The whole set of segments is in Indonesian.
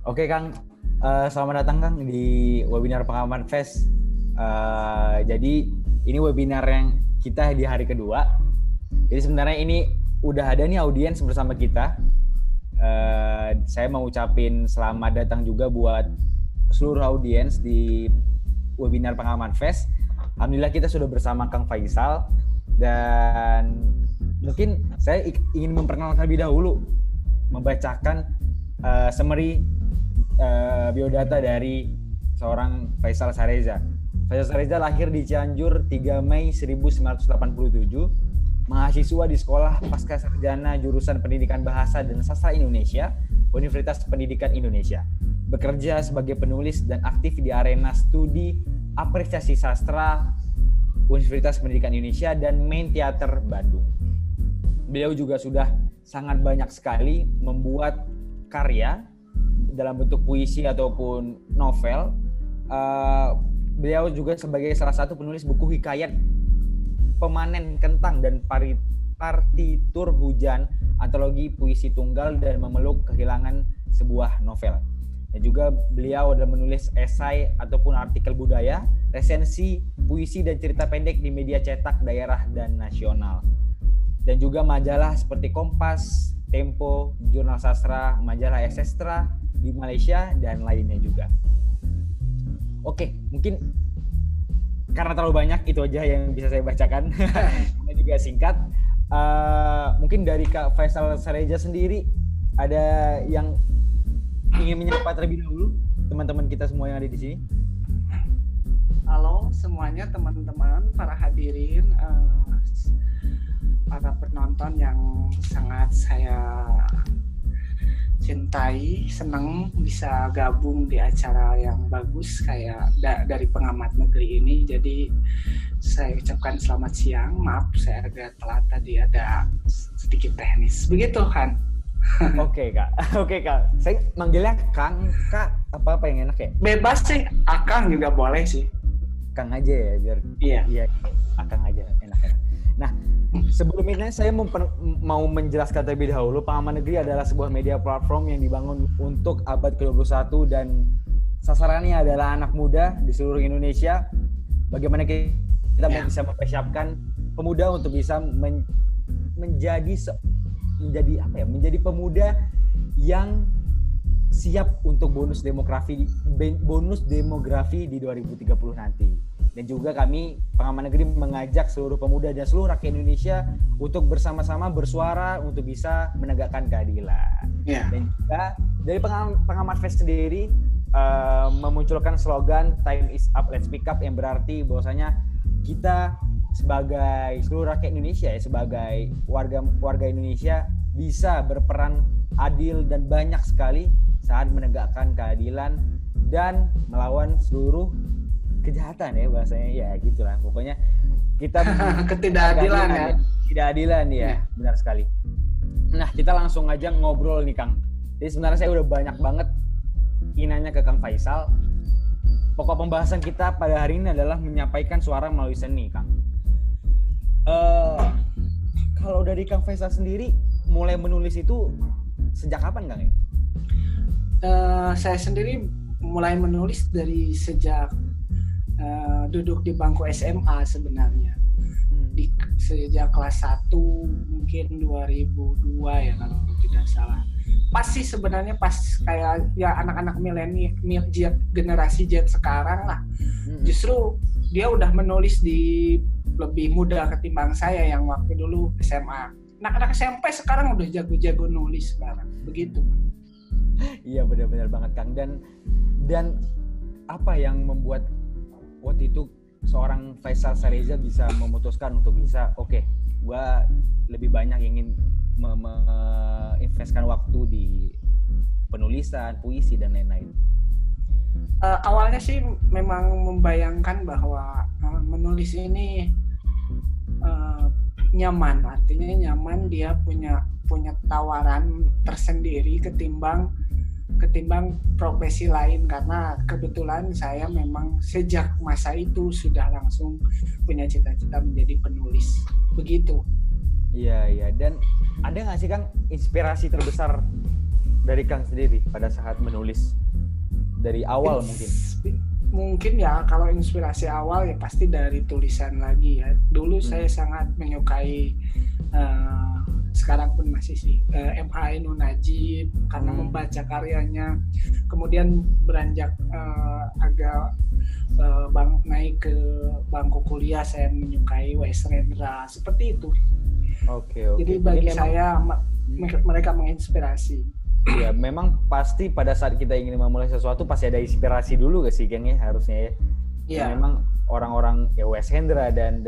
Oke Kang, selamat datang Kang di webinar Pengalaman Fest. Jadi ini webinar yang kita di hari kedua. Jadi sebenarnya ini udah ada nih audiens bersama kita. Saya mau ucapin selamat datang juga buat seluruh audiens di webinar Pengalaman Fest. Alhamdulillah kita sudah bersama Kang Faisal, dan mungkin saya ingin memperkenalkan lebih dahulu, membacakan summary biodata dari seorang Faisal Sareza. Faisal Sareza lahir di Cianjur 3 Mei 1987, mahasiswa di Sekolah Pascasarjana Jurusan Pendidikan Bahasa dan Sastra Indonesia, Universitas Pendidikan Indonesia. Bekerja sebagai penulis dan aktif di arena studi apresiasi sastra Universitas Pendidikan Indonesia dan Main Theater Bandung. Beliau juga sudah sangat banyak sekali membuat karya dalam bentuk puisi ataupun novel. Beliau juga sebagai salah satu penulis buku hikayat Pemanen Kentang dan Partitur Hujan, antologi puisi tunggal dan Memeluk Kehilangan, sebuah novel. Dan juga beliau adalah menulis esai ataupun artikel budaya, resensi, puisi dan cerita pendek di media cetak daerah dan nasional. Dan juga majalah seperti Kompas, Tempo, Jurnal Sastra, majalah Esestra di Malaysia, dan lainnya juga. Oke, mungkin karena terlalu banyak, itu aja yang bisa saya bacakan. Ini juga singkat. Mungkin dari Kak Faisal Sareza sendiri, ada yang ingin menyapa terlebih dahulu teman-teman kita semua yang ada di sini? Halo semuanya, teman-teman, para hadirin, para penonton yang sangat saya cintai, senang bisa gabung di acara yang bagus kayak dari Pengamat Negeri ini. Jadi saya ucapkan selamat siang. Maaf saya agak telat tadi, ada sedikit teknis. Begitu kan? Oke kak. Saya manggilnya Kang, Kak, apa yang enak ya? Bebas sih, Akang juga boleh sih. Kang aja ya, biar iya Akang aja enak-enak. Nah, sebelum ini saya mau menjelaskan terlebih dahulu, Pengamat Negeri adalah sebuah media platform yang dibangun untuk abad ke-21 dan sasarannya adalah anak muda di seluruh Indonesia. Bagaimana kita bisa mempersiapkan pemuda untuk bisa menjadi pemuda yang siap untuk bonus demografi di 2030 nanti. Dan juga kami Pengamat Negeri mengajak seluruh pemuda dan seluruh rakyat Indonesia untuk bersama-sama bersuara untuk bisa menegakkan keadilan. Dan juga dari Pengamat Fest sendiri memunculkan slogan Time is up, let's speak up, yang berarti bahwasanya kita sebagai seluruh rakyat Indonesia, sebagai warga Indonesia, bisa berperan adil dan banyak sekali saat menegakkan keadilan dan melawan seluruh kejahatan, ya bahasanya, ya gitulah pokoknya kita ketidakadilan ya. Benar sekali. Nah, kita langsung aja ngobrol nih Kang. Jadi sebenarnya saya udah banyak banget nanya ke Kang Faisal. Pokok pembahasan kita pada hari ini adalah menyampaikan suara melalui seni, Kang. Kalau dari Kang Faisal sendiri mulai menulis itu sejak kapan, Kang? Saya sendiri mulai menulis dari sejak duduk di bangku SMA sebenarnya. Sejak kelas 1 mungkin 2002 ya kalau tidak salah. Pas sih sebenarnya pas kayak ya anak-anak milenial generasi Z sekarang lah. Justru dia udah menulis di lebih muda ketimbang saya yang waktu dulu SMA. Anak-anak SMP sekarang udah jago-jago nulis sekarang. Begitu. Iya, benar-benar banget Kang. Dan apa yang membuat waktu itu seorang Faisal Sareza bisa memutuskan untuk bisa gua lebih banyak ingin investkan waktu di penulisan, puisi dan lain-lain? Awalnya sih memang membayangkan bahwa menulis ini nyaman, artinya nyaman, dia punya tawaran tersendiri ketimbang profesi lain, karena kebetulan saya memang sejak masa itu sudah langsung punya cita-cita menjadi penulis. Begitu. Iya. Dan ada nggak sih Kang inspirasi terbesar dari Kang sendiri pada saat menulis dari awal mungkin ya, kalau inspirasi awal ya pasti dari tulisan lagi ya. Dulu saya sangat menyukai sekarang pun masih sih M.H. Ainun Nadjib karena membaca karyanya. Kemudian beranjak agak naik ke bangku kuliah, saya menyukai W.S. Rendra seperti itu. Oke. Jadi bagi saya mereka menginspirasi. Ya, memang pasti pada saat kita ingin memulai sesuatu pasti ada inspirasi dulu gak sih, Kang, ya, harusnya ya. Iya. Memang orang-orang ya W.S. Rendra dan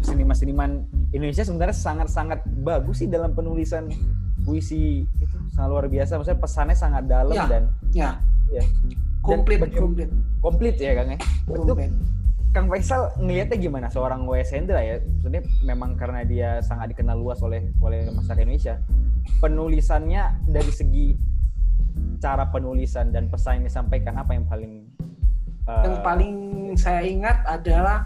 seniman-seniman Indonesia sebenarnya sangat-sangat bagus sih dalam penulisan puisi, itu sangat luar biasa. Maksudnya pesannya sangat dalam dan komplit ya, Kang ya. Untuk Kang Faisal ngelihatnya gimana seorang W.S. Rendra ya? Maksudnya memang karena dia sangat dikenal luas oleh masyarakat Indonesia. Penulisannya dari segi cara penulisan dan pesan yang disampaikan, apa yang paling saya ingat adalah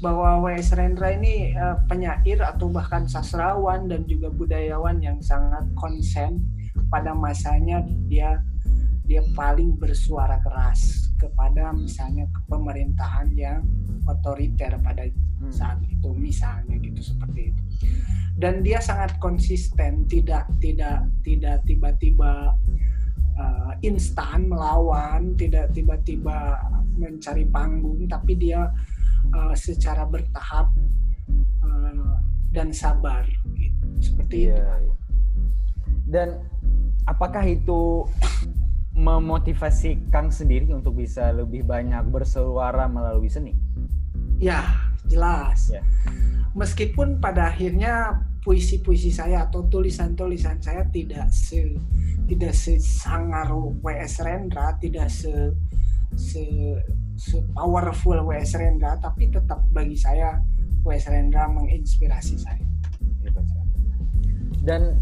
bahwa W.S. Rendra ini penyair atau bahkan sastrawan dan juga budayawan yang sangat konsen. Pada masanya dia paling bersuara keras kepada misalnya pemerintahan yang otoriter pada saat itu, misalnya gitu, seperti itu. Dan dia sangat konsisten, tidak tiba-tiba instan melawan, tidak tiba-tiba mencari panggung, tapi dia secara bertahap dan sabar gitu, seperti itu. Dan apakah itu memotivasi Kang sendiri untuk bisa lebih banyak bersuara melalui seni? Ya, jelas. Ya. Meskipun pada akhirnya puisi-puisi saya atau tulisan-tulisan saya tidak sesangar W.S. Rendra, tidak se powerful W.S. Rendra, tapi tetap bagi saya W.S. Rendra menginspirasi saya. Dan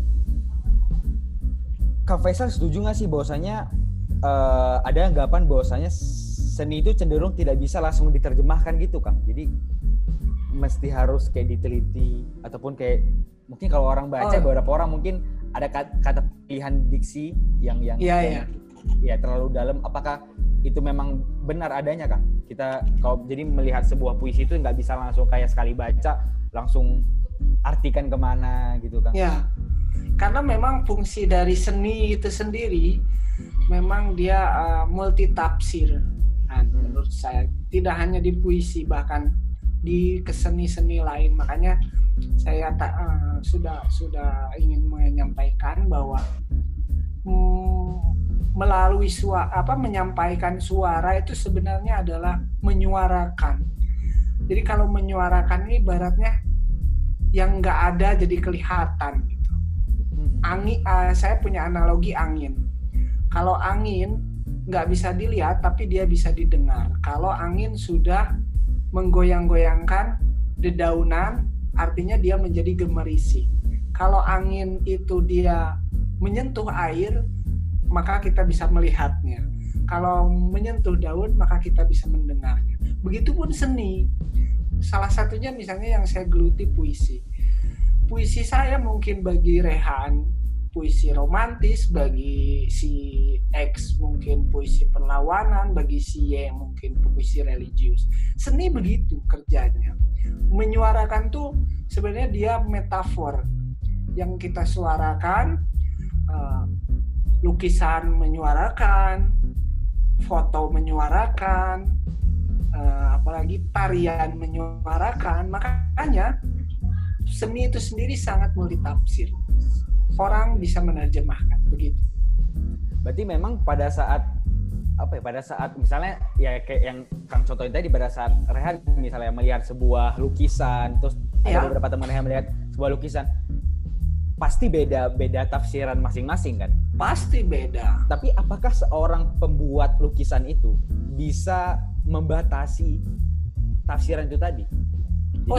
Kang Faisal setuju nggak sih bahwasanya ada anggapan bahwasanya seni itu cenderung tidak bisa langsung diterjemahkan gitu, Kang? Jadi mesti harus kayak diteliti, ataupun kayak mungkin kalau orang baca beberapa orang mungkin ada kata pilihan diksi yang terlalu dalam. Apakah itu memang benar adanya, Kang? Kita kalau jadi melihat sebuah puisi itu nggak bisa langsung kayak sekali baca langsung artikan kemana gitu, Kang? Ya, karena memang fungsi dari seni itu sendiri memang dia multitafsir. Menurut saya tidak hanya di puisi, bahkan di keseni-seni lain. Makanya saya sudah ingin menyampaikan bahwa melalui menyampaikan suara itu sebenarnya adalah menyuarakan. Jadi kalau menyuarakan ini ibaratnya yang nggak ada jadi kelihatan gitu. Saya punya analogi angin. Kalau angin nggak bisa dilihat tapi dia bisa didengar. Kalau angin sudah menggoyang-goyangkan dedaunan, artinya dia menjadi gemerisi. Kalau angin itu dia menyentuh air, maka kita bisa melihatnya. Kalau menyentuh daun, maka kita bisa mendengarnya. Begitupun seni. Salah satunya misalnya yang saya geluti puisi. Puisi saya mungkin bagi Rehan puisi romantis, bagi si X mungkin puisi perlawanan, bagi si Y mungkin puisi religius. Seni begitu kerjanya. Menyuarakan tuh sebenarnya dia metafor yang kita suarakan. Lukisan menyuarakan, foto menyuarakan, apalagi tarian menyuarakan. Makanya seni itu sendiri sangat multitafsir. Orang bisa menerjemahkan begitu. Berarti memang pada saat misalnya ya kayak yang Kang contohin tadi, pada saat Rehan misalnya melihat sebuah lukisan, terus ada beberapa teman yang melihat sebuah lukisan, pasti beda tafsiran masing-masing kan? Pasti beda. Tapi apakah seorang pembuat lukisan itu bisa membatasi tafsiran itu tadi? Jadi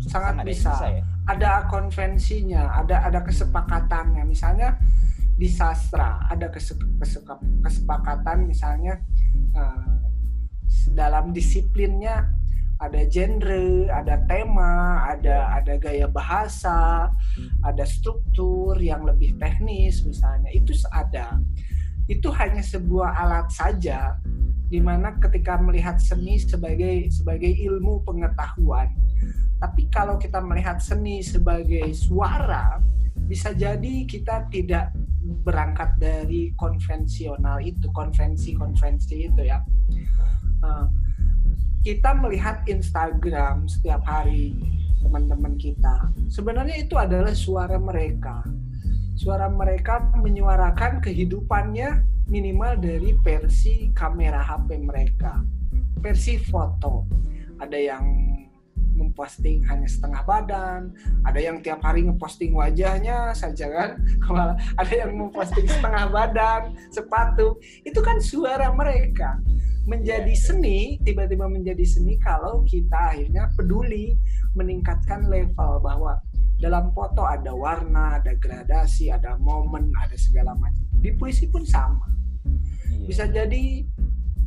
sangat bisa. Ya? Ada konvensinya, ada kesepakatannya. Misalnya di sastra ada kesepakatan misalnya dalam disiplinnya ada genre, ada tema, ada gaya bahasa, ada struktur yang lebih teknis misalnya. Itu ada. Itu hanya sebuah alat saja, di mana ketika melihat seni sebagai ilmu pengetahuan. Tapi kalau kita melihat seni sebagai suara, bisa jadi kita tidak berangkat dari konvensional itu, konvensi itu ya. Kita melihat Instagram setiap hari teman-teman kita. Sebenarnya itu adalah suara mereka. Suara mereka menyuarakan kehidupannya minimal dari versi kamera HP mereka. Versi foto. Ada yang memposting hanya setengah badan, ada yang tiap hari ngeposting wajahnya saja kan, ada yang memposting setengah badan, sepatu. Itu kan suara mereka. Menjadi seni, tiba-tiba menjadi seni kalau kita akhirnya peduli meningkatkan level bahwa dalam foto ada warna, ada gradasi, ada momen, ada segala macam. Di puisi pun sama. Bisa jadi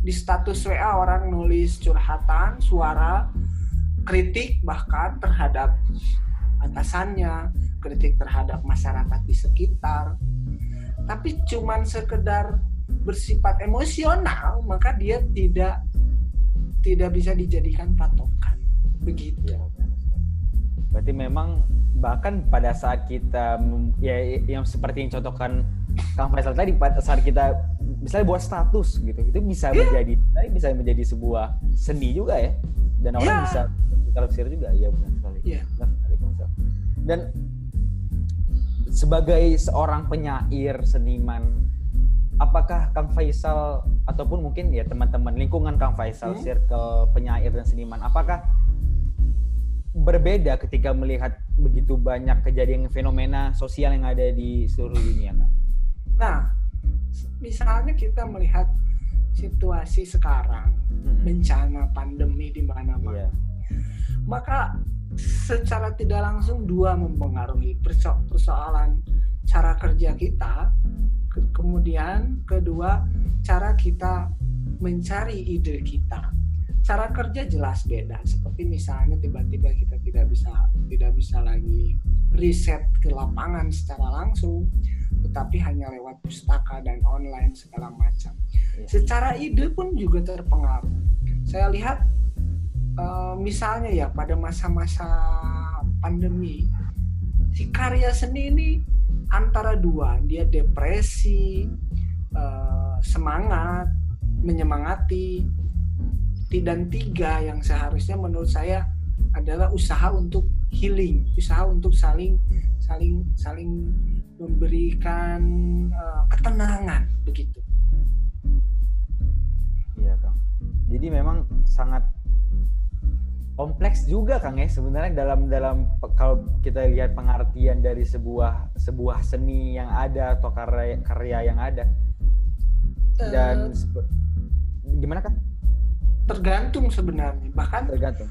di status WA orang nulis curhatan, suara, kritik bahkan terhadap atasannya, kritik terhadap masyarakat di sekitar. Tapi cuman sekedar bersifat emosional, maka dia tidak bisa dijadikan patokan. Begitu. Berarti memang bahkan pada saat kita ya yang seperti yang contohkan Kang Faisal tadi, pada saat kita misalnya buat status gitu, itu bisa menjadi sebuah seni juga ya, dan orang bisa tafsir juga. Ya benar sekali. Dan sebagai seorang penyair, seniman, apakah Kang Faisal ataupun mungkin ya teman-teman lingkungan Kang Faisal, circle penyair dan seniman, apakah berbeda ketika melihat begitu banyak kejadian fenomena sosial yang ada di seluruh dunia, Kang? Nah, misalnya kita melihat situasi sekarang, bencana pandemi di mana-mana. Maka secara tidak langsung dua mempengaruhi persoalan cara kerja kita, kemudian kedua cara kita mencari ide kita. Cara kerja jelas beda, seperti misalnya tiba-tiba kita tidak bisa lagi riset ke lapangan secara langsung, tetapi hanya lewat pustaka dan online segala macam. Secara ide pun juga terpengaruh. Saya lihat misalnya ya pada masa-masa pandemi, si karya seni ini antara dua, dia depresi, semangat, menyemangati, dan tiga yang seharusnya menurut saya adalah usaha untuk healing, usaha untuk saling memberikan ketenangan, begitu. Iya, Kang. Jadi memang sangat kompleks juga, Kang ya, sebenarnya dalam kalau kita lihat pengertian dari sebuah seni yang ada atau karya yang ada. Dan gimana, Kang? Tergantung sebenarnya, bahkan tergantung,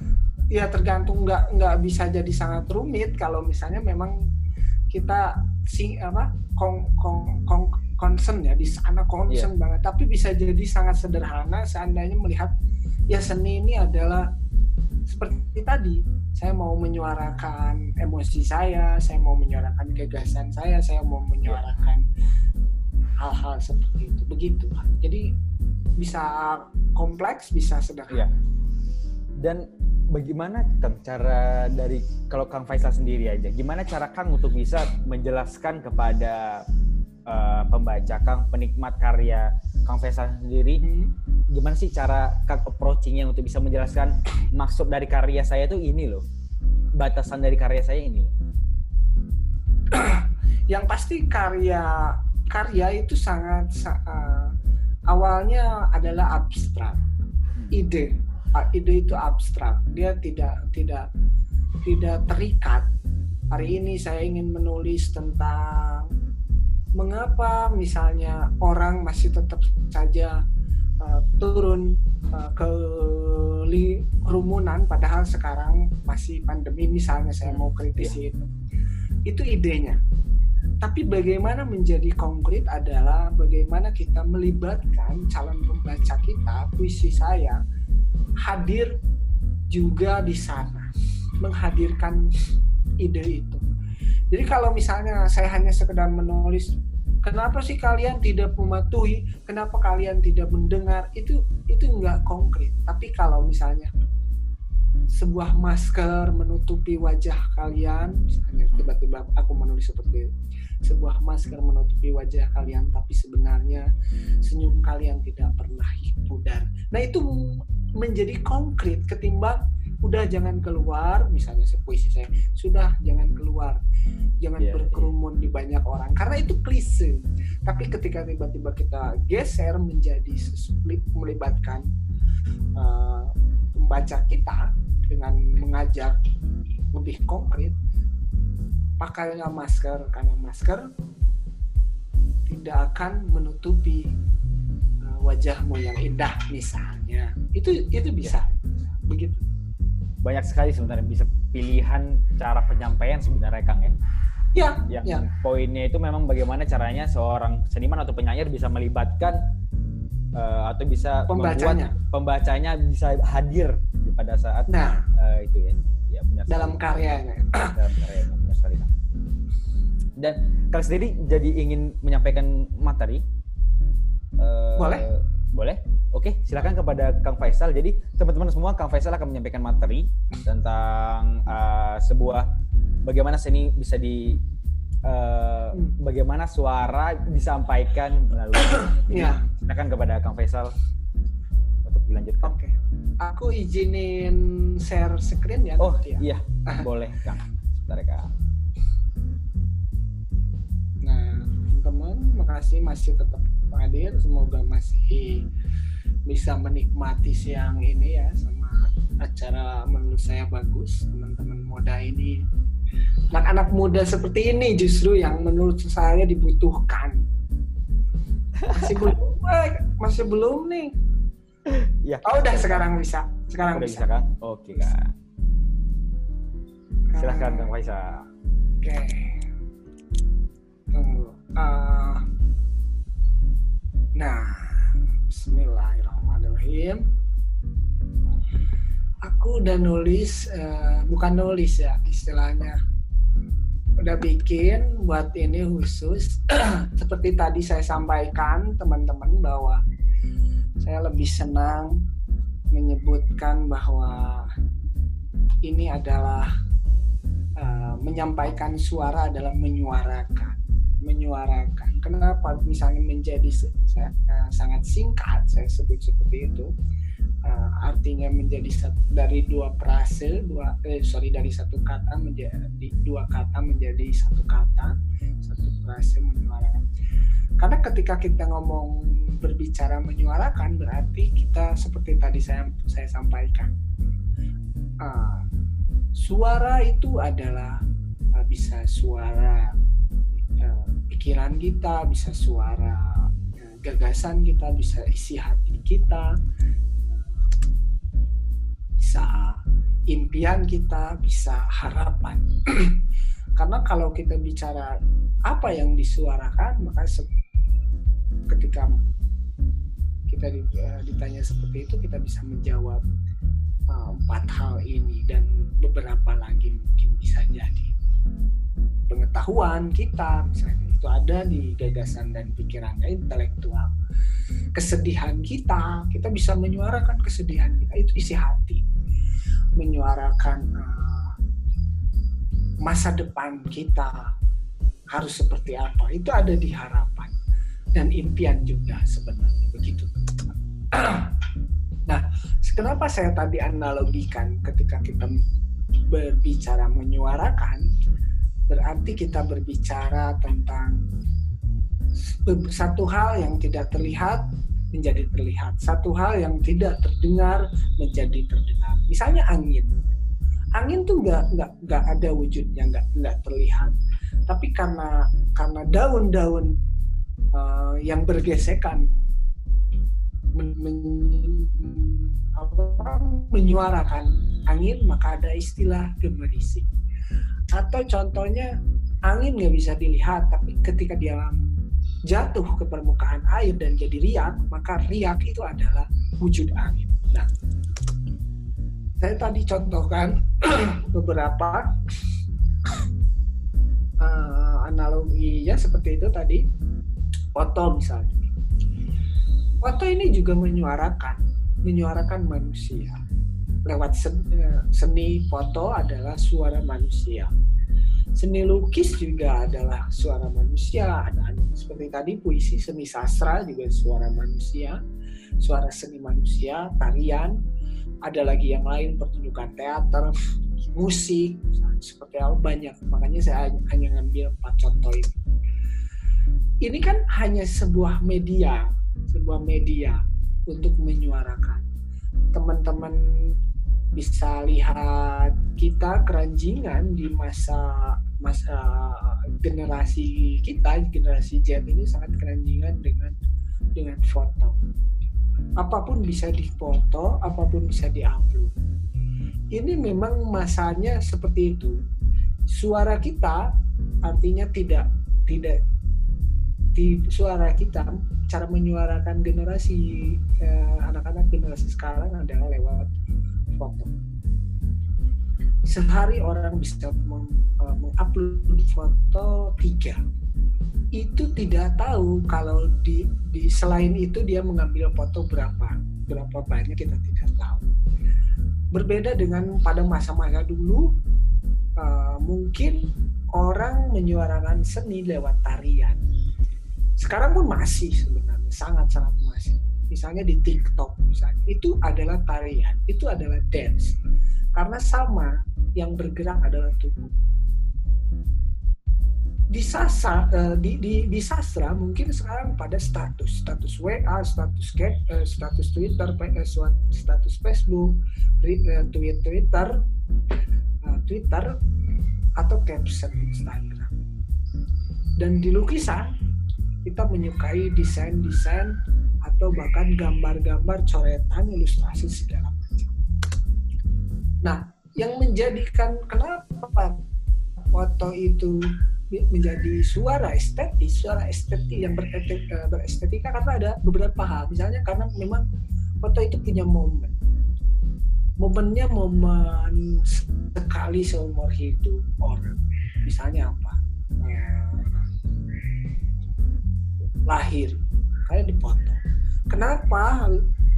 nggak bisa jadi sangat rumit kalau misalnya memang kita concern ya di sana, concern banget, tapi bisa jadi sangat sederhana seandainya melihat ya seni ini adalah seperti tadi, saya mau menyuarakan emosi saya mau menyuarakan gagasan saya mau menyuarakan hal-hal seperti itu, begitu. Jadi bisa kompleks, bisa sederhana. Dan bagaimana Kang cara dari, kalau Kang Faisal sendiri aja, gimana cara Kang untuk bisa menjelaskan kepada pembaca Kang, penikmat karya Kang Faisal sendiri, gimana sih cara Kang approaching-nya untuk bisa menjelaskan maksud dari karya saya tuh ini loh, batasan dari karya saya ini loh? Yang pasti karya itu sangat awalnya adalah abstrak. Ide itu abstrak, dia tidak terikat. Hari ini saya ingin menulis tentang mengapa misalnya orang masih tetap saja turun ke kerumunan padahal sekarang masih pandemi, misalnya saya mau kritisi itu idenya. Tapi bagaimana menjadi konkret adalah bagaimana kita melibatkan calon pembaca kita, puisi saya hadir juga di sana menghadirkan ide itu. Jadi kalau misalnya saya hanya sekedar menulis, kenapa sih kalian tidak mematuhi, kenapa kalian tidak mendengar, itu nggak konkret. Tapi kalau misalnya sebuah masker menutupi wajah kalian, misalnya tiba-tiba aku menulis seperti itu, sebuah masker menutupi wajah kalian, tapi sebenarnya senyum kalian tidak pernah pudar. Nah itu menjadi konkret ketimbang udah jangan keluar, misalnya puisi saya, sudah jangan keluar, jangan berkerumun di banyak orang, karena itu klise. Tapi ketika tiba-tiba kita geser menjadi melibatkan pembaca kita dengan mengajak lebih konkret, pakailah masker, karena masker tidak akan menutupi wajahmu yang indah misalnya. Itu bisa begitu. Banyak sekali sebenarnya bisa pilihan cara penyampaian sebenarnya Kang ya. Yang poinnya itu memang bagaimana caranya seorang seniman atau penyair bisa melibatkan atau bisa membuat pembacanya bisa hadir pada saat itu ya benar dalam karyanya. Dalam karyanya benar sekali Kang. Dan Kang sendiri jadi ingin menyampaikan materi? Boleh? Oke, silakan kepada Kang Faisal. Jadi teman-teman semua, Kang Faisal akan menyampaikan materi tentang sebuah bagaimana seni bisa bagaimana suara disampaikan melalui. Silakan kepada Kang Faisal untuk dilanjutkan. Oke. Aku izinin share screen ya. Oh iya, boleh Kang. Sebentar ya Kang. Nah, teman-teman, makasih masih tetap hadir. Semoga masih bisa menikmati siang ini ya, sama acara menurut saya bagus. Teman-teman muda ini, anak-anak muda seperti ini justru yang menurut saya dibutuhkan. Masih belum nih. Ya. Oh udah sekarang bisa. Sekarang udah bisa Kang. Oke Kang. Silakan Kang Faisal. Oke. Tunggu. Nah, bismillahirrahmanirrahim. Aku udah nulis, bukan nulis ya istilahnya. Udah bikin buat ini khusus. Seperti tadi saya sampaikan teman-teman bahwa saya lebih senang menyebutkan bahwa ini adalah menyampaikan suara adalah menyuarakan. Kenapa misalnya menjadi sangat singkat saya sebut seperti itu, artinya menjadi dari dari satu kata menjadi dua kata menjadi satu kata, satu frase menyuarakan. Karena ketika kita ngomong berbicara menyuarakan berarti kita seperti tadi saya sampaikan, suara itu adalah bisa suara pikiran kita, bisa suara gagasan kita, bisa isi hati kita, bisa impian kita, bisa harapan. Karena kalau kita bicara apa yang disuarakan, maka ketika kita ditanya seperti itu, kita bisa menjawab 4 hal ini dan beberapa lagi mungkin bisa jadi pengetahuan kita, misalnya itu ada di gagasan dan pikirannya intelektual. Kesedihan kita bisa menyuarakan kesedihan kita, itu isi hati. Menyuarakan masa depan kita harus seperti apa, itu ada di harapan dan impian juga sebenarnya begitu. Nah, kenapa saya tadi analogikan ketika kita berbicara menyuarakan, berarti kita berbicara tentang satu hal yang tidak terlihat menjadi terlihat, satu hal yang tidak terdengar menjadi terdengar. Misalnya angin tuh nggak ada wujudnya, nggak terlihat, tapi karena daun-daun yang bergesekan menyuarakan angin, maka ada istilah gemerisik. Atau contohnya angin nggak bisa dilihat, tapi ketika dia jatuh ke permukaan air dan jadi riak, maka riak itu adalah wujud angin. Nah, Saya tadi contohkan beberapa analoginya seperti itu tadi. Foto misalnya. Foto ini juga menyuarakan manusia. Lewat seni foto adalah suara manusia. Seni lukis juga adalah suara manusia. Ada seperti tadi puisi, seni sastra juga suara manusia, suara seni manusia, tarian. Ada lagi yang lain, pertunjukan teater, musik, seperti apa banyak. Makanya saya hanya ngambil 4 contoh ini. Ini kan hanya sebuah media untuk menyuarakan. Teman-teman bisa lihat kita keranjingan di masa generasi kita, generasi Z ini sangat keranjingan dengan foto. Apapun bisa difoto, apapun bisa diupload. Ini memang masanya seperti itu. Suara kita artinya tidak suara kita, cara menyuarakan generasi anak-anak generasi sekarang adalah lewat foto. Sehari orang bisa mengupload foto 3. Itu tidak tahu kalau di selain itu dia mengambil foto berapa banyak, kita tidak tahu. Berbeda dengan pada masa-masa dulu, mungkin orang menyuarakan seni lewat tarian. Sekarang pun masih sebenarnya sangat-sangat masih. Misalnya di TikTok misalnya, itu adalah tarian, itu adalah dance. Karena sama, yang bergerak adalah tubuh. Di sastra mungkin sekarang pada status WA, status Twitter, status Facebook, Twitter atau caption Instagram. Dan di lukisan kita menyukai desain atau bahkan gambar-gambar, coretan, ilustrasi segala macam. Nah, yang menjadikan kenapa foto itu menjadi suara estetis yang berestetika karena ada beberapa hal. Misalnya karena memang foto itu punya momennya momen sekali seumur hidup orang. Misalnya apa? Lahir, kayak dipoto. Kenapa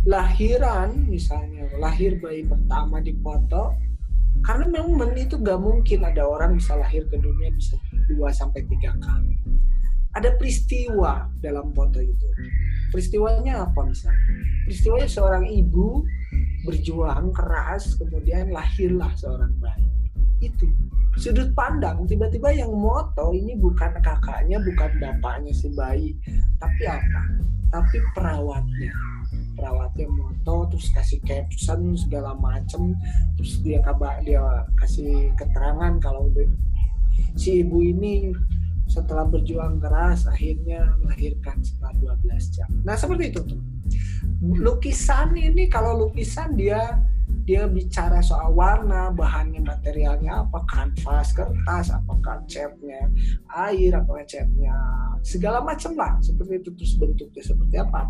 lahiran, misalnya lahir bayi pertama dipoto? Karena memang itu nggak mungkin ada orang bisa lahir ke dunia bisa 2-3 kali. Ada peristiwa dalam foto itu. Peristiwanya apa misalnya? Peristiwanya seorang ibu berjuang keras, kemudian lahirlah seorang bayi. Itu sudut pandang, tiba-tiba yang moto ini bukan kakaknya, bukan bapaknya si bayi, tapi apa? Tapi perawatnya moto, terus kasih caption segala macem, terus dia kasih keterangan kalau si ibu ini setelah berjuang keras akhirnya melahirkan setelah 12 jam. Nah seperti itu tuh. Lukisan ini, kalau lukisan dia bicara soal warna, bahannya, materialnya apa, kanvas, kertas, apakah catnya air, apakah catnya segala macam lah, seperti itu. Terus bentuknya seperti apa,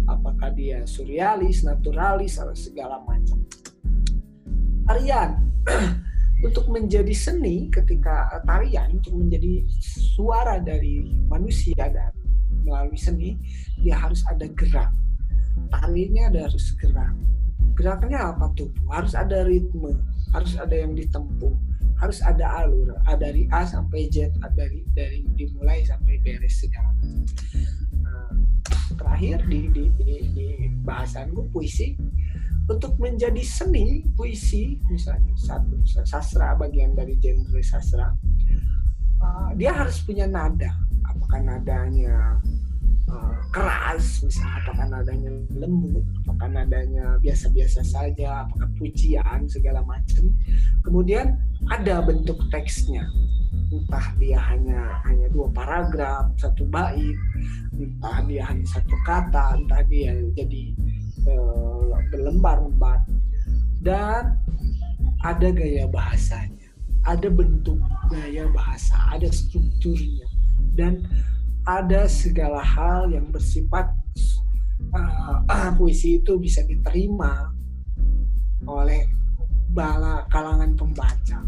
apakah dia surrealis, naturalis, atau segala macam. Tarian untuk menjadi seni, ketika tarian untuk menjadi suara dari manusia dan melalui seni, dia harus ada gerak. Tarinya harus gerak. Geraknya apa tuh? Harus ada ritme, harus ada yang ditempuh, harus ada alur, dari A sampai Z, dari dimulai sampai beres segala macam. Terakhir di bahasanku puisi, untuk menjadi seni puisi misalnya satu sastra, bagian dari genre sastra, dia harus punya nada. Apakah nadanya keras, misalnya apakah nadanya lembut, apakah nadanya biasa-biasa saja, apakah pujian segala macam. Kemudian ada bentuk teksnya, entah dia hanya 2 paragraf, 1 bait, entah dia hanya 1 kata, entah dia jadi berlembar-lembar, dan ada gaya bahasanya, ada bentuk gaya bahasa, ada strukturnya, dan ada segala hal yang bersifat puisi itu bisa diterima oleh kalangan pembaca.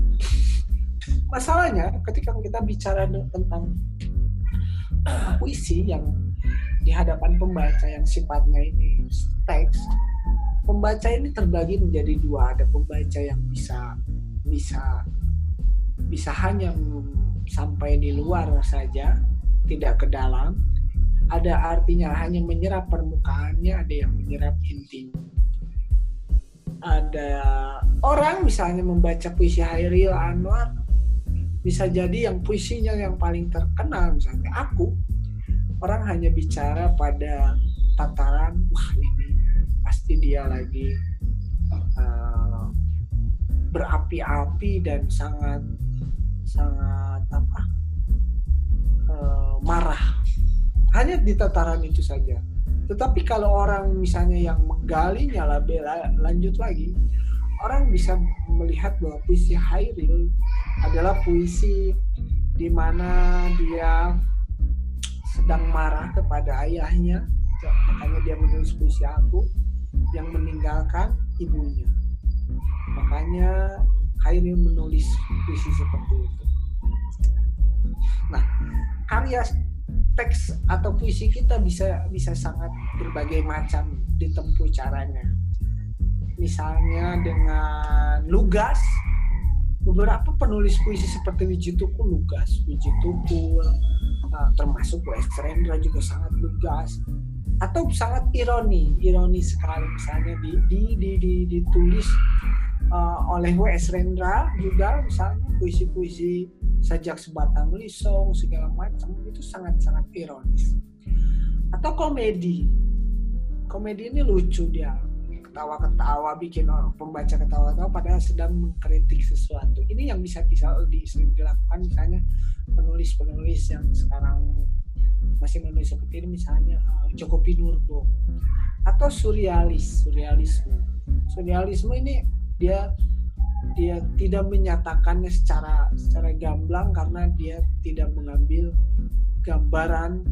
Masalahnya ketika kita bicara tentang puisi yang di hadapan pembaca yang sifatnya ini teks, pembaca ini terbagi menjadi dua. Ada pembaca yang bisa hanya sampai di luar saja, tidak ke dalam. Ada artinya hanya menyerap permukaannya, ada yang menyerap intinya. Ada orang misalnya membaca puisi Hairil Anwar, bisa jadi yang puisinya yang paling terkenal, misalnya Aku, orang hanya bicara pada tataran, wah ini pasti dia lagi berapi-api dan sangat marah. Hanya di tataran itu saja. Tetapi kalau orang misalnya yang menggalinya lebih lanjut lagi, orang bisa melihat bahwa puisi Hairil adalah puisi di mana dia sedang marah kepada ayahnya, makanya dia menulis puisi Aku, yang meninggalkan ibunya. Makanya Hairil menulis puisi seperti itu. Nah, karya teks atau puisi kita bisa sangat berbagai macam ditempuh caranya. Misalnya dengan lugas, beberapa penulis puisi seperti Wiji Tukul lugas, Wiji Tukul, termasuk W.S. Rendra juga sangat lugas, atau sangat ironi sekali. Misalnya ditulis oleh W.S. Rendra juga, misalnya puisi-puisi Sajak Sebatang Lisong segala macam, itu sangat-sangat ironis. Atau komedi ini lucu, dia ketawa-ketawa, bikin pembaca ketawa-ketawa padahal sedang mengkritik sesuatu. Ini yang bisa dilakukan misalnya penulis-penulis yang sekarang masih menulis seperti ini, misalnya Joko Pinurbo. Atau surrealisme ini dia tidak menyatakannya secara gamblang karena dia tidak mengambil gambaran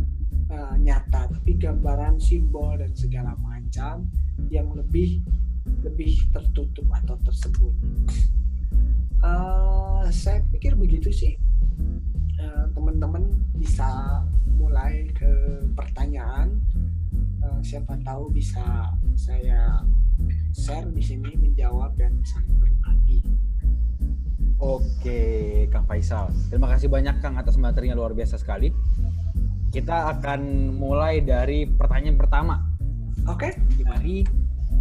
nyata, tapi gambaran simbol dan segala macam yang lebih tertutup atau tersembunyi. Saya pikir begitu sih. Teman-teman bisa mulai ke pertanyaan. Siapa tahu bisa saya share di sini, menjawab dan saling berbagi. Oke, Kang Faisal. Terima kasih banyak Kang atas materinya, luar biasa sekali. Kita akan mulai dari pertanyaan pertama. Oke. Dari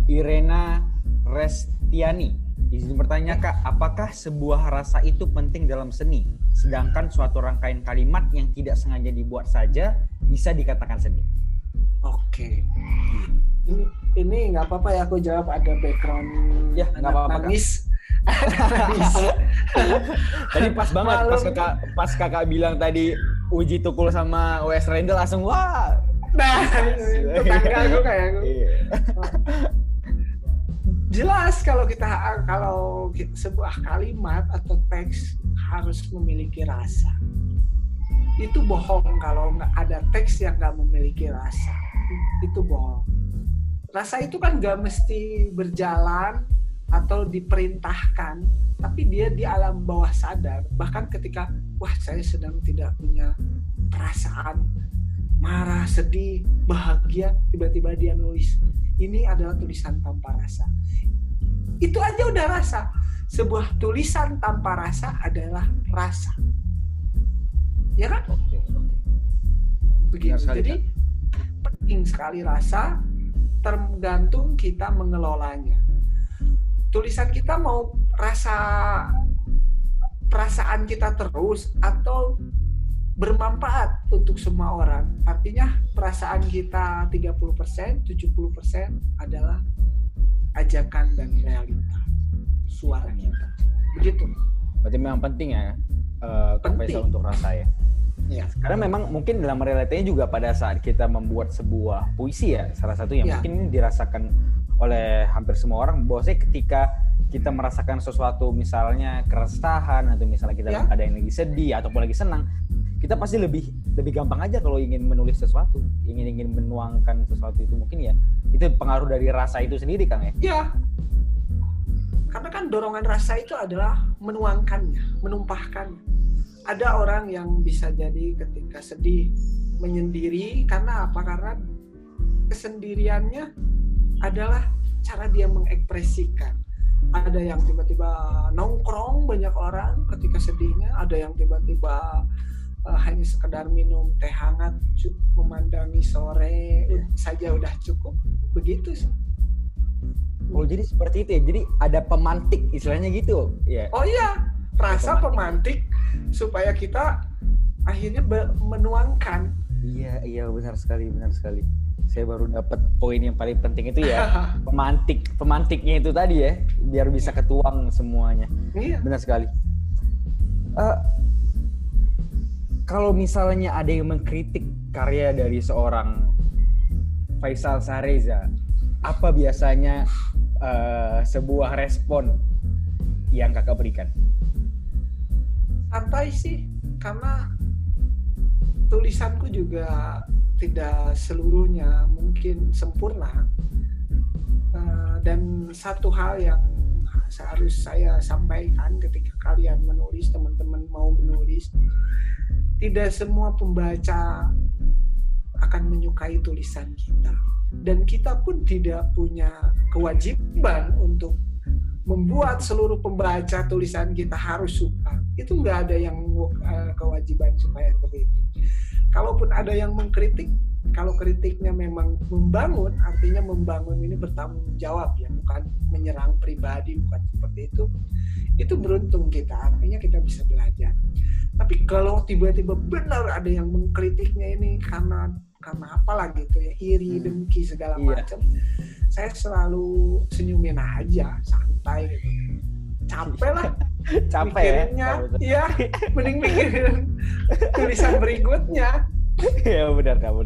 Irena Restiani. Izin bertanya Kak, apakah sebuah rasa itu penting dalam seni? Sedangkan suatu rangkaian kalimat yang tidak sengaja dibuat saja bisa dikatakan seni. Oke. Ini nggak apa-apa ya aku jawab, ada background ya, nggak apa-apa, nangis. Tadi pas banget pas kakak bilang tadi Wiji Tukul sama W.S. Rendra langsung wah. Nah, tetangga aku kayak aku. Jelas kalau sebuah kalimat atau teks harus memiliki rasa. Itu bohong kalau nggak ada teks yang nggak memiliki rasa. Itu bohong. Rasa itu kan nggak mesti berjalan atau diperintahkan, tapi dia di alam bawah sadar. Bahkan ketika saya sedang tidak punya perasaan marah, sedih, bahagia, tiba-tiba dia nulis. Ini adalah tulisan tanpa rasa. Itu aja udah rasa. Sebuah tulisan tanpa rasa adalah rasa. Ya kan? Oke. Begitu. Jadi penting sekali rasa, tergantung kita mengelolanya. Tulisan kita mau perasaan kita terus atau bermanfaat untuk semua orang. Artinya perasaan kita 30%, 70% adalah ajakan dan realita suara kita. Begitu. Berarti memang penting ya, Kang Faisal, untuk rasa ya. Ya. Karena memang mungkin dalam realitanya juga pada saat kita membuat sebuah puisi ya, salah satu yang mungkin ini dirasakan oleh hampir semua orang, bahwasanya ketika kita merasakan sesuatu, misalnya keresahan atau misalnya kita ada yang lagi sedih ataupun lagi senang, kita pasti lebih gampang aja kalau ingin menulis sesuatu, ingin menuangkan sesuatu itu, mungkin ya itu pengaruh dari rasa itu sendiri, Kang ya. Iya. Karena kan dorongan rasa itu adalah menuangkannya, menumpahkannya. Ada orang yang bisa jadi ketika sedih menyendiri, karena apa? Karena kesendiriannya adalah cara dia mengekspresikan. Ada yang tiba-tiba nongkrong banyak orang ketika sedihnya, ada yang tiba-tiba hanya sekedar minum teh hangat, memandangi sore saja udah cukup. Begitu sih. Oh, jadi seperti itu ya. Jadi ada pemantik istilahnya gitu. Ya. Oh iya, rasa pemantik supaya kita akhirnya menuangkan. Iya, benar sekali. Saya baru dapat poin yang paling penting itu ya. Pemantiknya itu tadi ya, biar bisa ketuang semuanya. Iya. Benar sekali. Kalau misalnya ada yang mengkritik karya dari seorang Faisal Sahreza, apa biasanya sebuah respon yang kakak berikan? Santai sih, karena tulisanku juga tidak seluruhnya mungkin sempurna. Dan satu hal yang harus saya sampaikan ketika kalian menulis, teman-teman mau menulis, tidak semua pembaca akan menyukai tulisan kita. Dan kita pun tidak punya kewajiban untuk membuat seluruh pembaca tulisan kita harus suka. Itu nggak ada yang kewajiban supaya seperti itu. Kalaupun ada yang mengkritik, kalau kritiknya memang membangun, artinya membangun ini bertanggung jawab ya, bukan menyerang pribadi, bukan seperti itu beruntung kita, artinya kita bisa belajar. Tapi kalau tiba-tiba benar ada yang mengkritiknya ini karena apalah gitu ya, iri, dengki, segala macam, saya selalu senyumin aja, santai gitu. Capek lah mikirinnya, ya mending mikirin tulisan berikutnya. Ya benar Kang.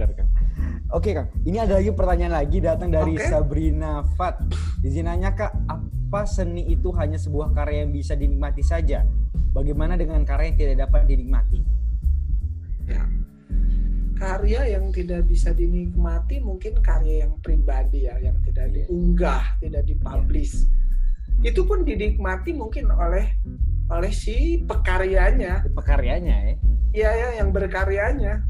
Oke Kang, ini ada lagi pertanyaan lagi datang dari Sabrina Fat. Izin nanya Kak, apa seni itu hanya sebuah karya yang bisa dinikmati saja? Bagaimana dengan karya yang tidak dapat dinikmati? Ya, karya yang tidak bisa dinikmati mungkin karya yang pribadi ya, yang tidak diunggah, tidak dipublish. Itu pun dinikmati mungkin oleh si pekaryanya. Pekaryanya ya? Iya, yang berkaryanya.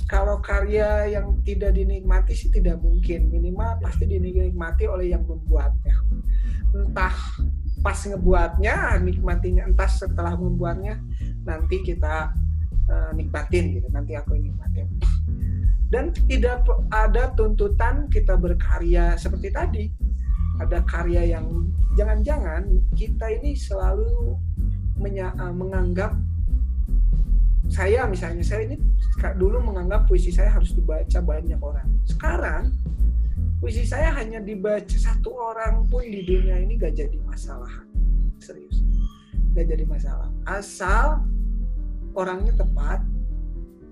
Kalau karya yang tidak dinikmati sih tidak mungkin. Minimal pasti dinikmati oleh yang membuatnya. Entah pas ngebuatnya, nikmatinya, entah setelah membuatnya, nanti kita nikmatin gitu. Nanti aku nikmatin. Dan tidak ada tuntutan kita berkarya seperti tadi. Ada karya yang jangan-jangan kita ini selalu menganggap, saya ini dulu menganggap puisi saya harus dibaca banyak orang. Sekarang puisi saya hanya dibaca satu orang pun di dunia ini gak jadi masalah. Serius, gak jadi masalah. Asal orangnya tepat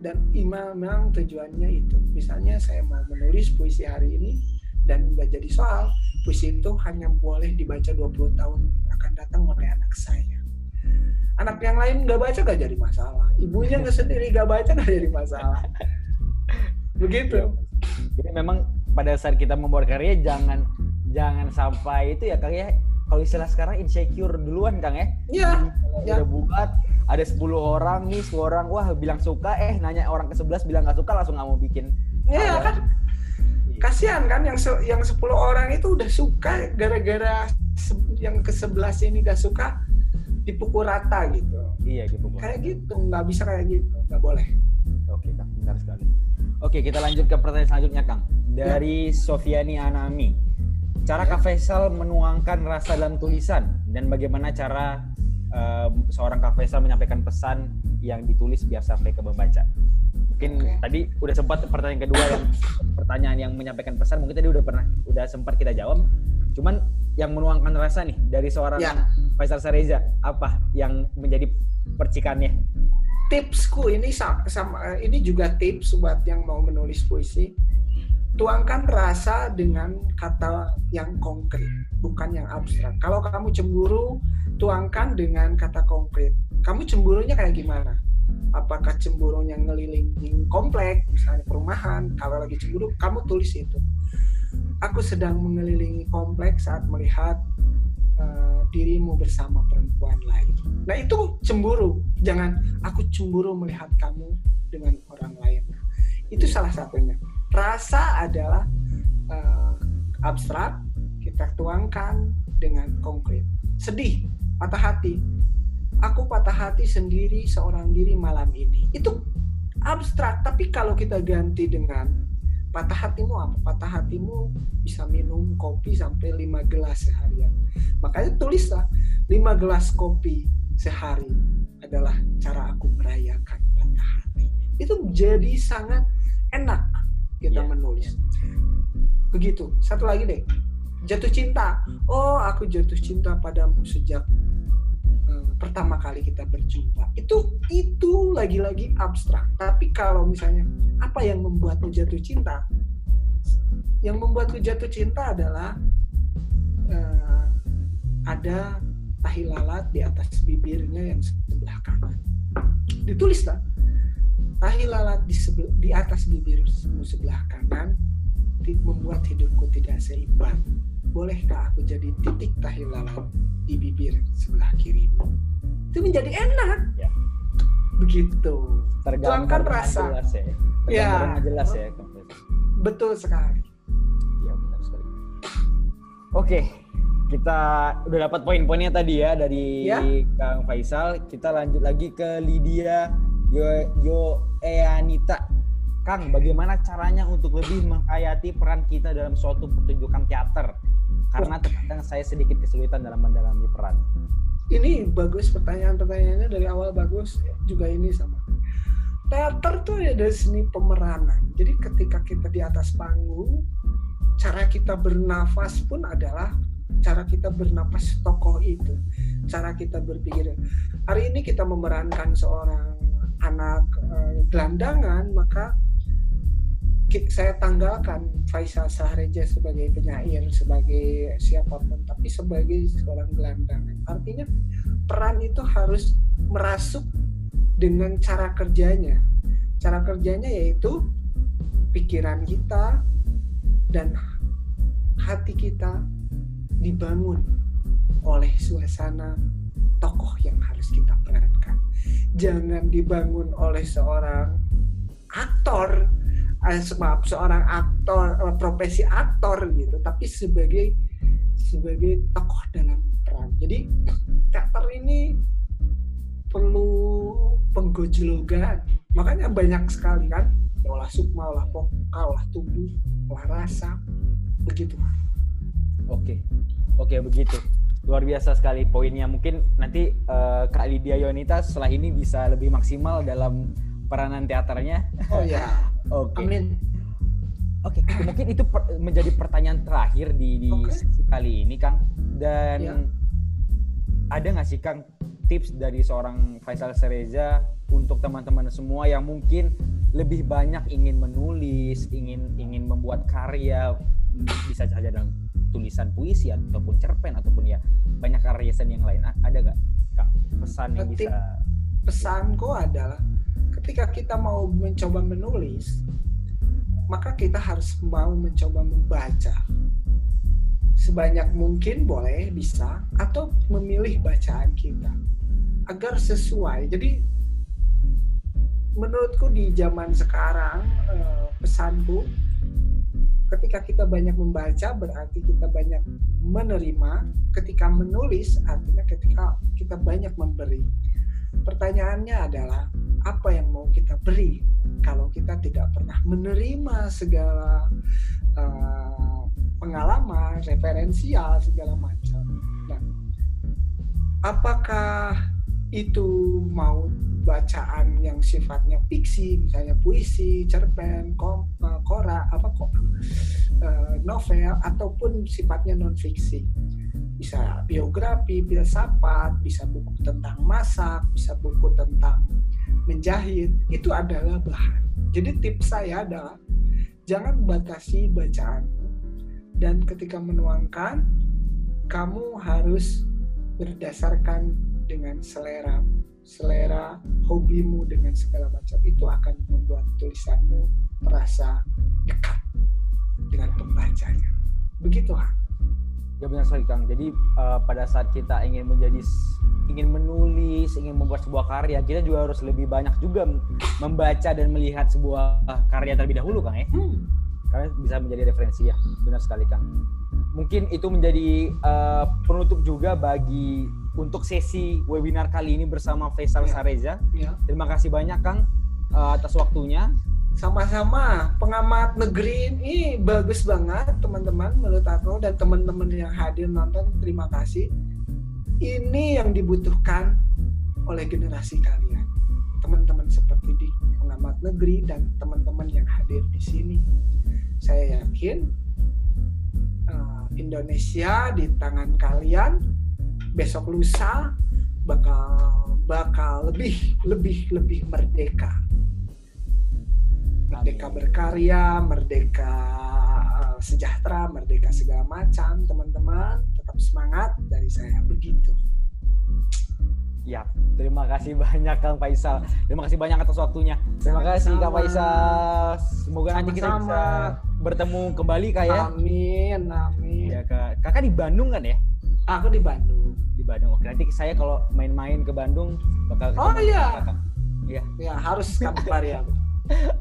dan memang tujuannya itu. Misalnya saya mau menulis puisi hari ini dan gak jadi soal, puisi itu hanya boleh dibaca 20 tahun akan datang oleh anak saya. Anak yang lain gak baca gak jadi masalah. Ibunya sendiri gak baca gak jadi masalah. Begitu. Jadi memang pada saat kita membuat karya jangan sampai itu ya Kang ya. Kalau istilah sekarang insecure duluan Kang ya. Iya. Udah buat ada 10 orang nih, 10 orang wah bilang suka, nanya orang ke-11 bilang gak suka, langsung gak mau bikin. Iya kan. Kasihan kan yang 10 orang itu udah suka, gara-gara yang ke-11 ini gak suka, dipukul rata gitu. Iya, dipukul. Kayak gitu, nggak bisa kayak gitu, nggak boleh. Oke Kang, benar sekali. Oke, kita lanjut ke pertanyaan selanjutnya Kang. Dari Sofiani Anami. Cara Kak Faisal menuangkan rasa dalam tulisan dan bagaimana cara seorang Kak Faisal menyampaikan pesan yang ditulis biar sampai ke pembaca. Mungkin tadi udah sempat pertanyaan kedua yang pertanyaan yang menyampaikan pesan mungkin tadi udah sempat kita jawab. Cuman yang menuangkan rasa nih dari seorang Faisal Sahreza, apa yang menjadi percikannya? Tipsku ini sama ini juga tips buat yang mau menulis puisi. Tuangkan rasa dengan kata yang konkret, bukan yang abstrak. Kalau kamu cemburu, tuangkan dengan kata konkret. Kamu cemburunya kayak gimana? Apakah cemburunya ngelilingin komplek, misalnya perumahan? Kalau lagi cemburu, kamu tulis itu. Aku sedang mengelilingi kompleks saat melihat dirimu bersama perempuan lain. Nah itu cemburu. Jangan aku cemburu melihat kamu dengan orang lain. Itu salah satunya. Rasa adalah abstrak, kita tuangkan dengan konkret. Sedih, patah hati. Aku patah hati sendiri seorang diri malam ini. Itu abstrak, tapi kalau kita ganti dengan patah hatimu apa? Patah hatimu bisa minum kopi sampai 5 gelas seharian. Makanya tulislah 5 gelas kopi sehari adalah cara aku merayakan patah hati. Itu jadi sangat enak kita menulis. Begitu. Satu lagi deh. Jatuh cinta. Oh, aku jatuh cinta padamu sejak pertama kali kita berjumpa. Itu lagi-lagi abstrak. Tapi kalau misalnya apa yang membuatmu jatuh cinta? Yang membuatku jatuh cinta adalah ada tahi lalat di atas bibirnya yang sebelah kanan. Ditulislah. Tahi lalat di atas bibirmu sebelah kanan membuat hidupku tidak seimbang. Bolehkah aku jadi titik tahi lalat di bibir sebelah kirimu? Itu menjadi enak. Ya. Begitu. Tuangkan rasa. Jelas ya. Jelas ya. Betul sekali. Iya, benar sekali. Oke, kita udah dapat poin-poinnya tadi ya dari Kang Faisal. Kita lanjut lagi ke Lydia Yoeanita. Kang, bagaimana caranya untuk lebih menghayati peran kita dalam suatu pertunjukan teater? Karena terkadang saya sedikit kesulitan dalam mendalami peran. Ini bagus, pertanyaannya dari awal bagus. Juga ini sama. Teater tuh ada seni pemeranan. Jadi ketika kita di atas panggung, cara kita bernafas pun adalah cara kita bernafas tokoh itu. Cara kita berpikir. Hari ini kita memerankan seorang anak gelandangan, maka saya tanggalkan Faisal Shahreja sebagai penyair, sebagai siapapun, tapi sebagai seorang gelandangan. Artinya peran itu harus merasuk dengan cara kerjanya. Cara kerjanya yaitu pikiran kita dan hati kita dibangun oleh suasana tokoh yang harus kita perankan. Jangan dibangun oleh seorang aktor, seorang aktor, profesi aktor gitu, tapi sebagai tokoh dalam peran. Jadi teater ini perlu penggojlogan. Makanya banyak sekali kan, olah sukma, olah vokal, olah tubuh, olah rasa, begitu. Oke, begitu. Luar biasa sekali poinnya. Mungkin nanti Kak Lydia Yoeanita setelah ini bisa lebih maksimal dalam peranan teaternya. Oh ya. Oke. Amin. Oke, mungkin itu menjadi pertanyaan terakhir di sesi kali ini, Kang. Dan ada nggak sih, Kang, tips dari seorang Faisal Shahreja untuk teman-teman semua yang mungkin lebih banyak ingin menulis, ingin membuat karya, bisa saja dalam tulisan puisi ataupun cerpen ataupun ya banyak karya seni yang lain. Ada nggak, Kang, pesan yang bisa? Pesanku adalah ketika kita mau mencoba menulis, maka kita harus mau mencoba membaca. Sebanyak mungkin boleh, bisa, atau memilih bacaan kita agar sesuai. Jadi menurutku di zaman sekarang, pesanku, ketika kita banyak membaca berarti kita banyak menerima. Ketika menulis artinya ketika kita banyak memberi. Pertanyaannya adalah apa yang mau kita beri kalau kita tidak pernah menerima segala pengalaman, referensial, segala macam. Nah, apakah itu mau bacaan yang sifatnya fiksi, misalnya puisi, cerpen, novel, ataupun sifatnya non-fiksi. Bisa biografi, filsafat, bisa buku tentang masak, bisa buku tentang menjahit, itu adalah bahan. Jadi tips saya adalah jangan batasi bacaanmu, dan ketika menuangkan, kamu harus berdasarkan dengan selera hobimu dengan segala macam. Itu akan membuat tulisanmu terasa dekat dengan pembacanya. Begitu, Han. Ya benar sekali Kang. Jadi pada saat kita ingin menulis, ingin membuat sebuah karya, kita juga harus lebih banyak juga membaca dan melihat sebuah karya terlebih dahulu Kang ya. Karena bisa menjadi referensi ya. Benar sekali Kang. Mungkin itu menjadi penutup juga untuk sesi webinar kali ini bersama Faisal Sareza. Ya. Terima kasih banyak Kang atas waktunya. Sama-sama, pengamat negeri ini bagus banget teman-teman menurut aku, dan teman-teman yang hadir nonton terima kasih. Ini yang dibutuhkan oleh generasi kalian, teman-teman seperti di pengamat negeri dan teman-teman yang hadir di sini. Saya yakin Indonesia di tangan kalian besok lusa bakal lebih merdeka. Merdeka berkarya, merdeka sejahtera, merdeka segala macam. Teman-teman tetap semangat dari saya, begitu. Ya, terima kasih banyak Kang Faisal. Terima kasih banyak atas waktunya. Terima kasih Kang Faisal. Semoga nanti kita bisa bertemu kembali Kak ya. Amin. Ya Kak. Kakak di Bandung kan ya? Aku di Bandung. Di Bandung. Oke, nanti saya kalau main-main ke Bandung bakal ketemu Kakak. Iya. Ya, harus kabar ya.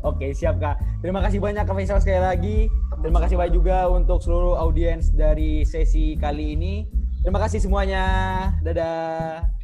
Oke, siap Kak. Terima kasih banyak Kak Faisal sekali lagi. Terima kasih banyak juga untuk seluruh audiens dari sesi kali ini. Terima kasih semuanya. Dadah.